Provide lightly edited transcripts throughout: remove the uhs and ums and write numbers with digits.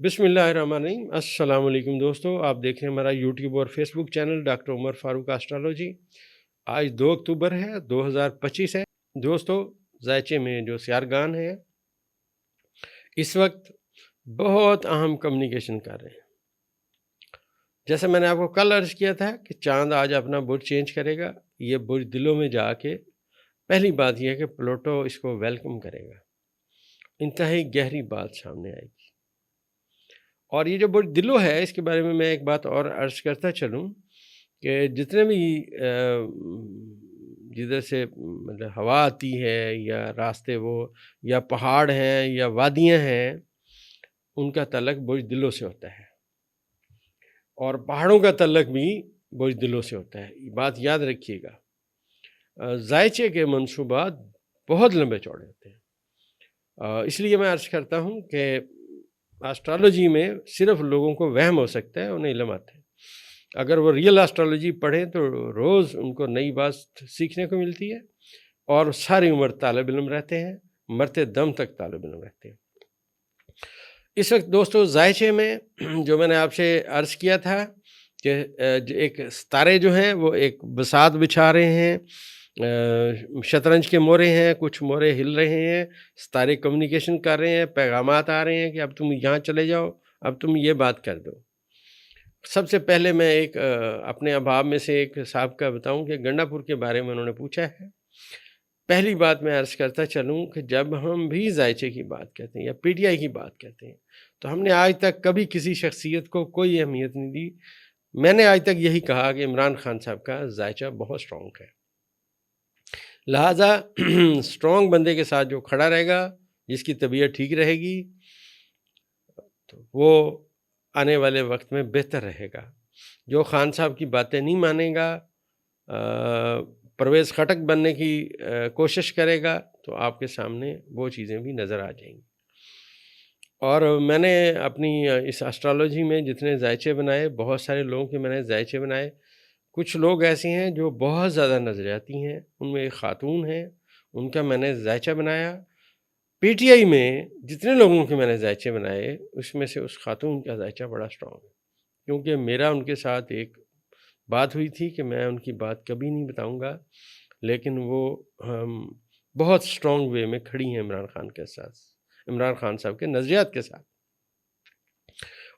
بسم اللہ الرحمن الرحیم۔ السلام علیکم دوستو، آپ دیکھ رہے ہیں ہمارا یوٹیوب اور فیس بک چینل ڈاکٹر عمر فاروق اسٹرالوجی۔ آج 2 اکتوبر ہے، 2025 ہے۔ دوستو، ذائچے میں جو سیارگان ہیں اس وقت بہت اہم کمیونیکیشن کر رہے ہیں۔ جیسے میں نے آپ کو کل عرض کیا تھا کہ چاند آج اپنا برج چینج کرے گا، یہ برج دلوں میں جا کے پہلی بات یہ ہے کہ پلوٹو اس کو ویلکم کرے گا، انتہائی گہری بات سامنے آئے گی۔ اور یہ جو برج دلو ہے اس کے بارے میں ایک بات اور عرض کرتا چلوں کہ جتنے بھی جدھر سے مطلب ہوا آتی ہے یا راستے وہ یا پہاڑ ہیں یا وادیاں ہیں، ان کا تعلق برج دلو سے ہوتا ہے، اور پہاڑوں کا تعلق بھی برج دلو سے ہوتا ہے۔ یہ بات یاد رکھیے گا۔ ذائچے کے منصوبات بہت لمبے چوڑے ہوتے ہیں، اس لیے میں عرض کرتا ہوں کہ اسٹرالوجی میں صرف لوگوں کو وہم ہو سکتا ہے، انہیں علم آتا ہے۔ اگر وہ ریئل اسٹرالوجی پڑھیں تو روز ان کو نئی بات سیکھنے کو ملتی ہے، اور ساری عمر طالب علم رہتے ہیں، مرتے دم تک طالب علم رہتے ہیں۔ اس وقت دوستو ذائچے میں جو میں نے آپ سے عرض کیا تھا کہ ایک ستارے جو ہیں وہ ایک بساط بچھا رہے ہیں، شطرنج کے مورے ہیں، کچھ مورے ہل رہے ہیں، ستارے کمیونیکیشن کر رہے ہیں، پیغامات آ رہے ہیں کہ اب تم یہاں چلے جاؤ، اب تم یہ بات کر دو۔ سب سے پہلے میں ایک اپنے احباب میں سے ایک صاحب کا بتاؤں کہ گنڈا پور کے بارے میں انہوں نے پوچھا ہے۔ پہلی بات میں عرض کرتا چلوں کہ جب ہم بھی ذائچے کی بات کہتے ہیں یا پی ٹی آئی کی بات کہتے ہیں تو ہم نے آج تک کبھی کسی شخصیت کو کوئی اہمیت نہیں دی۔ میں نے آج تک یہی کہا کہ عمران خان صاحب کا ذائچہ بہت سٹرونگ ہے، لہٰذا سٹرونگ بندے کے ساتھ جو کھڑا رہے گا، جس کی طبیعت ٹھیک رہے گی، تو وہ آنے والے وقت میں بہتر رہے گا۔ جو خان صاحب کی باتیں نہیں مانے گا، پرویز خٹک بننے کی کوشش کرے گا، تو آپ کے سامنے وہ چیزیں بھی نظر آ جائیں گی۔ اور میں نے اپنی اس اسٹرالوجی میں جتنے ذائچے بنائے، بہت سارے لوگوں کے میں نے ذائچے بنائے۔ کچھ لوگ ایسے ہیں جو بہت زیادہ نظریاتی ہیں، ان میں ایک خاتون ہیں، ان کا میں نے ذائچہ بنایا۔ پی ٹی آئی میں جتنے لوگوں کے میں نے ذائچے بنائے اس میں سے اس خاتون کا ذائچہ بڑا سٹرونگ ہے، کیونکہ میرا ان کے ساتھ ایک بات ہوئی تھی کہ میں ان کی بات کبھی نہیں بتاؤں گا، لیکن وہ بہت سٹرونگ وے میں کھڑی ہیں عمران خان کے ساتھ، عمران خان صاحب کے نظریات کے ساتھ۔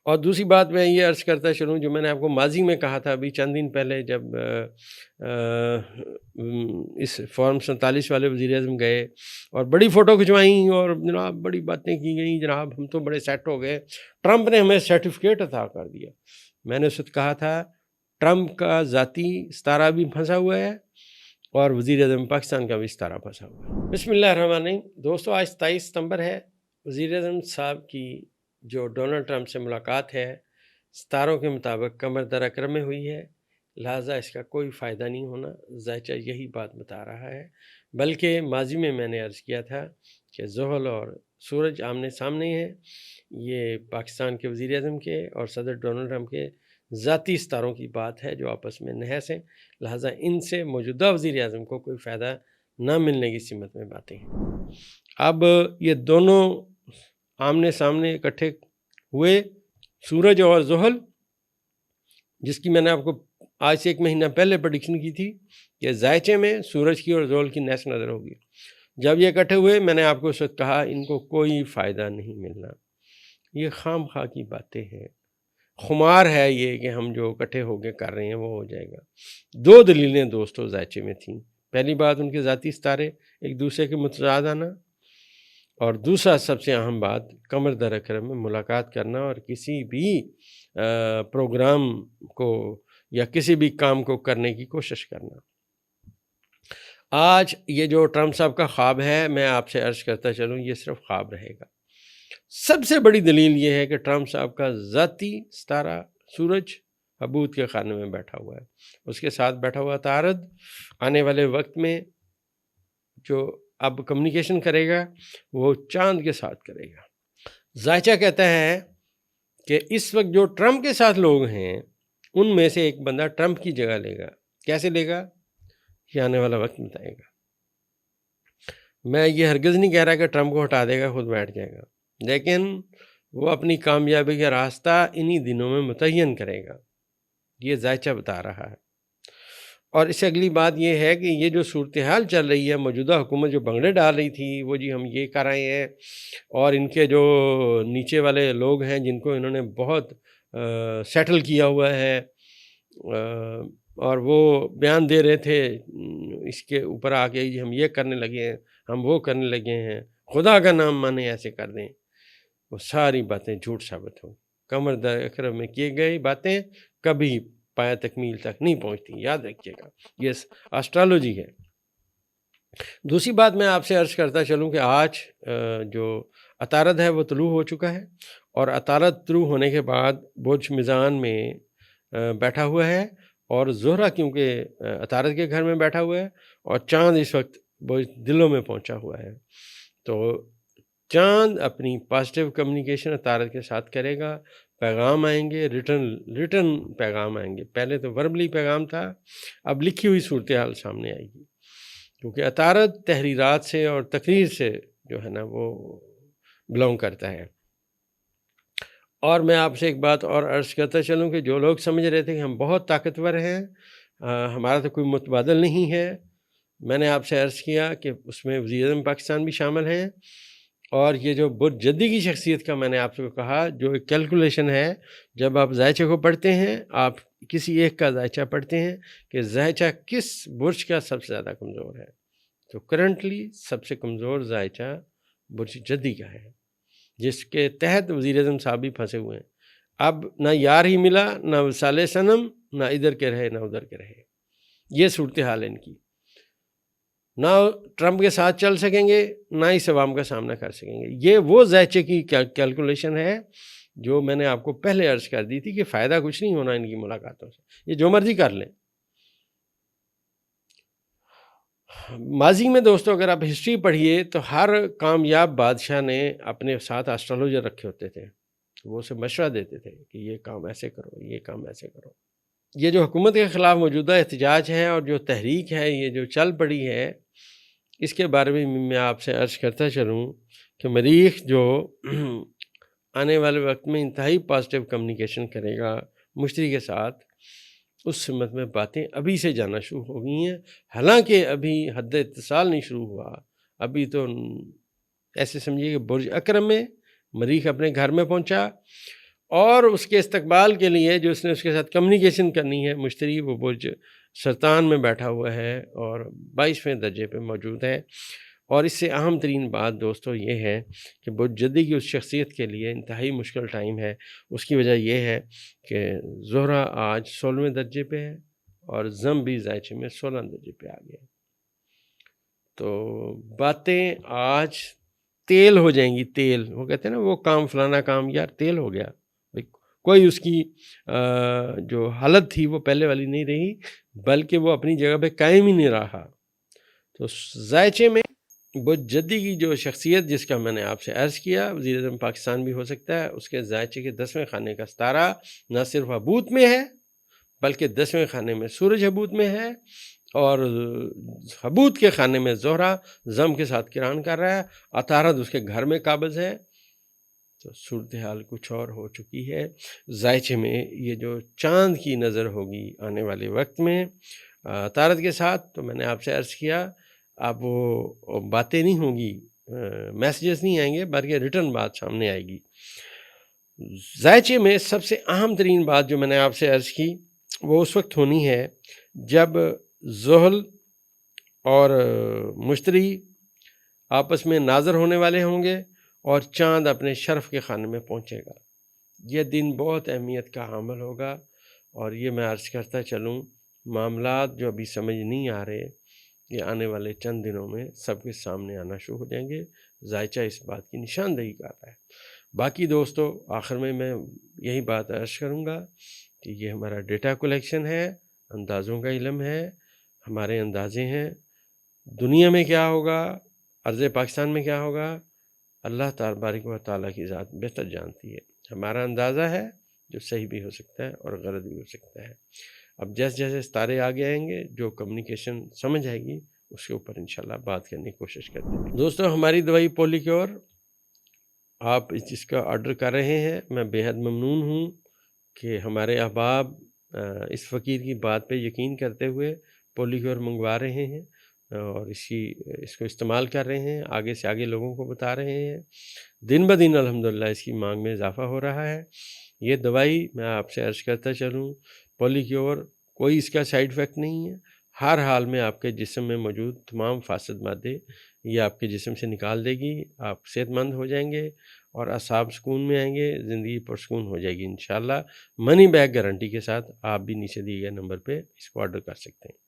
اور دوسری بات میں یہ عرض کرتا چلوں، جو میں نے آپ کو ماضی میں کہا تھا ابھی چند دن پہلے، جب اس فارم 47 والے وزیر اعظم گئے اور بڑی فوٹو کھنچوائیں اور جناب بڑی باتیں کی گئیں، جناب ہم تو بڑے سیٹ ہو گئے، ٹرمپ نے ہمیں سرٹیفکیٹ عطا کر دیا۔ میں نے اس وقت کہا تھا ٹرمپ کا ذاتی ستارہ بھی پھنسا ہوا ہے اور وزیر اعظم پاکستان کا بھی ستارہ پھنسا ہوا ہے۔ بسم اللہ الرحمن الرحیم۔ دوستو، آج 27 ستمبر ہے۔ وزیر اعظم صاحب کی جو ڈونلڈ ٹرمپ سے ملاقات ہے، ستاروں کے مطابق قمر در اکرم میں ہوئی ہے، لہٰذا اس کا کوئی فائدہ نہیں ہونا۔ ذائچہ یہی بات بتا رہا ہے، بلکہ ماضی میں نے عرض کیا تھا کہ زحل اور سورج آمنے سامنے ہیں۔ یہ پاکستان کے وزیر اعظم کے اور صدر ڈونلڈ ٹرمپ کے ذاتی ستاروں کی بات ہے جو آپس میں نحس ہیں، لہٰذا ان سے موجودہ وزیر اعظم کو کوئی فائدہ نہ ملنے کی سمت میں باتیں ہیں۔ اب یہ دونوں آمنے سامنے اکٹھے ہوئے، سورج اور زحل، جس کی میں نے آپ کو آج سے 1 مہینہ پہلے پریڈکشن کی تھی کہ ذائچے میں سورج کی اور زحل کی نحس نظر ہوگی۔ جب یہ اکٹھے ہوئے، میں نے آپ کو اس وقت کہا ان کو کوئی فائدہ نہیں ملنا، یہ خام خواہ کی باتیں ہیں، خمار ہے یہ کہ ہم جو اکٹھے ہو کے کر رہے ہیں وہ ہو جائے گا۔ 2 دلیلیں دوستو ذائچے میں تھیں۔ پہلی بات ان کے ذاتی ستارے ایک دوسرے کے متضاد آنا، اور دوسرا سب سے اہم بات قمر در اکرم میں ملاقات کرنا اور کسی بھی پروگرام کو یا کسی بھی کام کو کرنے کی کوشش کرنا۔ آج یہ جو ٹرمپ صاحب کا خواب ہے، میں آپ سے عرض کرتا چلوں یہ صرف خواب رہے گا۔ سب سے بڑی دلیل یہ ہے کہ ٹرمپ صاحب کا ذاتی ستارہ سورج حبوط کے خانے میں بیٹھا ہوا ہے، اس کے ساتھ بیٹھا ہوا عطارد آنے والے وقت میں جو اب کمیونیکیشن کرے گا وہ چاند کے ساتھ کرے گا۔ ذائچہ کہتا ہے کہ اس وقت جو ٹرمپ کے ساتھ لوگ ہیں ان میں سے ایک بندہ ٹرمپ کی جگہ لے گا۔ کیسے لے گا یہ آنے والا وقت بتائے گا۔ میں یہ ہرگز نہیں کہہ رہا کہ ٹرمپ کو ہٹا دے گا، خود بیٹھ جائے گا، لیکن وہ اپنی کامیابی کا راستہ انہی دنوں میں متعین کرے گا، یہ ذائچہ بتا رہا ہے۔ اور اس سے اگلی بات یہ ہے کہ یہ جو صورتحال چل رہی ہے، موجودہ حکومت جو بنگڑے ڈال رہی تھی، وہ جی ہم یہ کر رہے ہیں، اور ان کے جو نیچے والے لوگ ہیں جن کو انہوں نے بہت سیٹل کیا ہوا ہے، اور وہ بیان دے رہے تھے اس کے اوپر آ کے جی ہم یہ کرنے لگے ہیں، ہم وہ کرنے لگے ہیں، خدا کا نام مانے ایسے کر دیں، وہ ساری باتیں جھوٹ ثابت ہوں۔ قمر در اکرم میں کی گئی باتیں کبھی پایا تکمیل تک نہیں پہنچتی، یاد رکھیے گا، یہ اسٹرالوجی ہے۔ دوسری بات میں آپ سے عرض کرتا چلوں کہ آج جو عطارد ہے وہ طلوع ہو چکا ہے، اور عطارد طلوع ہونے کے بعد برج میزان میں بیٹھا ہوا ہے، اور زہرہ کیونکہ عطارد کے گھر میں بیٹھا ہوا ہے، اور چاند اس وقت برج دلوں میں پہنچا ہوا ہے، تو چاند اپنی پازیٹیو کمیونیکیشن عطارد کے ساتھ کرے گا، پیغام آئیں گے، ریٹن پیغام آئیں گے۔ پہلے تو وربلی پیغام تھا، اب لکھی ہوئی صورتحال سامنے آئے گی، کیونکہ عطارد تحریرات سے اور تقریر سے جو ہے نا وہ بلونگ کرتا ہے۔ اور میں آپ سے ایک بات اور عرض کرتا چلوں کہ جو لوگ سمجھ رہے تھے کہ ہم بہت طاقتور ہیں، ہمارا تو کوئی متبادل نہیں ہے، میں نے آپ سے عرض کیا کہ اس میں وزیر اعظم پاکستان بھی شامل ہیں، اور یہ جو برج جدی کی شخصیت کا میں نے آپ کو کہا جو ایک کیلکولیشن ہے، جب آپ ذائچے کو پڑھتے ہیں، آپ کسی ایک کا ذائچہ پڑھتے ہیں کہ ذائچہ کس برج کا سب سے زیادہ کمزور ہے، تو کرنٹلی سب سے کمزور ذائچہ برج جدی کا ہے، جس کے تحت وزیر اعظم صاحب بھی پھنسے ہوئے ہیں۔ اب نہ یار ہی ملا، نہ وصال صنم، نہ ادھر کے رہے نہ ادھر کے رہے، یہ صورتحال ہے ان کی، نہ ٹرمپ کے ساتھ چل سکیں گے، نہ اس عوام کا سامنا کر سکیں گے۔ یہ وہ ذائچے کی کیلکولیشن ہے جو میں نے آپ کو پہلے عرض کر دی تھی کہ فائدہ کچھ نہیں ہونا ان کی ملاقاتوں سے، یہ جو مرضی کر لیں۔ ماضی میں دوستو اگر آپ ہسٹری پڑھیے تو ہر کامیاب بادشاہ نے اپنے ساتھ اسٹرالوجر رکھے ہوتے تھے، وہ اسے مشورہ دیتے تھے کہ یہ کام ایسے کرو، یہ کام ایسے کرو۔ یہ جو حکومت کے خلاف موجودہ احتجاج ہے اور جو تحریک ہے یہ جو چل پڑی ہے، اس کے بارے میں آپ سے عرض کرتا چلوں کہ مریخ جو آنے والے وقت میں انتہائی پازیٹیو کمیونیکیشن کرے گا مشتری کے ساتھ، اس سمت میں باتیں ابھی سے جانا شروع ہو گئی ہیں، حالانکہ ابھی حد اتصال نہیں شروع ہوا، ابھی تو ایسے سمجھیے کہ برج اکرم میں مریخ اپنے گھر میں پہنچا، اور اس کے استقبال کے لیے جو اس نے اس کے ساتھ کمیونیکیشن کرنی ہے مشتری، وہ برج سرطان میں بیٹھا ہوا ہے اور 22ویں درجے پہ موجود ہے۔ اور اس سے اہم ترین بات دوستو یہ ہے کہ برج جدی کی اس شخصیت کے لیے انتہائی مشکل ٹائم ہے۔ اس کی وجہ یہ ہے کہ زہرہ آج 16ویں درجے پہ ہے، اور زم بھی ذائچے میں 16 درجے پہ آ گیا، تو باتیں آج تیل ہو جائیں گی، تیل، وہ کہتے ہیں نا وہ کام فلانا کام یار تیل ہو گیا، کوئی اس کی جو حالت تھی وہ پہلے والی نہیں رہی، بلکہ وہ اپنی جگہ پہ قائم ہی نہیں رہا۔ تو ذائچے میں برج جدی کی جو شخصیت جس کا میں نے آپ سے عرض کیا، وزیر اعظم پاکستان بھی ہو سکتا ہے، اس کے ذائچے کے 10ویں خانے کا ستارہ نہ صرف حبوط میں ہے بلکہ 10ویں خانے میں سورج حبوط میں ہے، اور حبوط کے خانے میں زہرہ زم کے ساتھ کران کر رہا ہے، عطارد اس کے گھر میں قابض ہے، تو صورتحال کچھ اور ہو چکی ہے۔ ذائچے میں یہ جو چاند کی نظر ہوگی آنے والے وقت میں عطارد کے ساتھ، تو میں نے آپ سے عرض کیا اب وہ باتیں نہیں ہوں گی، میسیجز نہیں آئیں گے، بلکہ ریٹرن بات سامنے آئے گی۔ ذائچے میں سب سے اہم ترین بات جو میں نے آپ سے عرض کی وہ اس وقت ہونی ہے جب زحل اور مشتری آپس میں ناظر ہونے والے ہوں گے اور چاند اپنے شرف کے خانے میں پہنچے گا۔ یہ دن بہت اہمیت کا حامل ہوگا، اور یہ میں عرض کرتا چلوں معاملات جو ابھی سمجھ نہیں آ رہے یہ آنے والے چند دنوں میں سب کے سامنے آنا شروع ہو جائیں گے۔ ذائچہ اس بات کی نشاندہی کر رہا ہے۔ باقی دوستو آخر میں یہی بات عرض کروں گا کہ یہ ہمارا ڈیٹا کلیکشن ہے، اندازوں کا علم ہے، ہمارے اندازے ہیں، دنیا میں کیا ہوگا، ارض پاکستان میں کیا ہوگا، اللہ تبارک و تعالیٰ کی ذات بہتر جانتی ہے۔ ہمارا اندازہ ہے جو صحیح بھی ہو سکتا ہے اور غلط بھی ہو سکتا ہے۔ اب جیسے جیسے ستارے آگے آئیں گے، جو کمیونیکیشن سمجھ آئے گی، اس کے اوپر انشاءاللہ بات کرنے کی کوشش کرتے ہیں۔ دوستو ہماری دوائی پولی کیور آپ اس چیز کا آرڈر کر رہے ہیں، میں بے حد ممنون ہوں کہ ہمارے احباب اس فقیر کی بات پہ یقین کرتے ہوئے پولی کیور منگوا رہے ہیں اور اس کو استعمال کر رہے ہیں، آگے سے آگے لوگوں کو بتا رہے ہیں۔ دن بدن الحمدللہ اس کی مانگ میں اضافہ ہو رہا ہے۔ یہ دوائی میں آپ سے عرض کرتا چلوں، پولی کیور کوئی اس کا سائیڈ افیکٹ نہیں ہے، ہر حال میں آپ کے جسم میں موجود تمام فاسد مادے یہ آپ کے جسم سے نکال دے گی، آپ صحت مند ہو جائیں گے اور اعصاب سکون میں آئیں گے، زندگی پرسکون ہو جائے گی انشاءاللہ۔ منی بیک گارنٹی کے ساتھ آپ بھی نیچے دیے گئے نمبر پہ اس کو آرڈر کر سکتے ہیں۔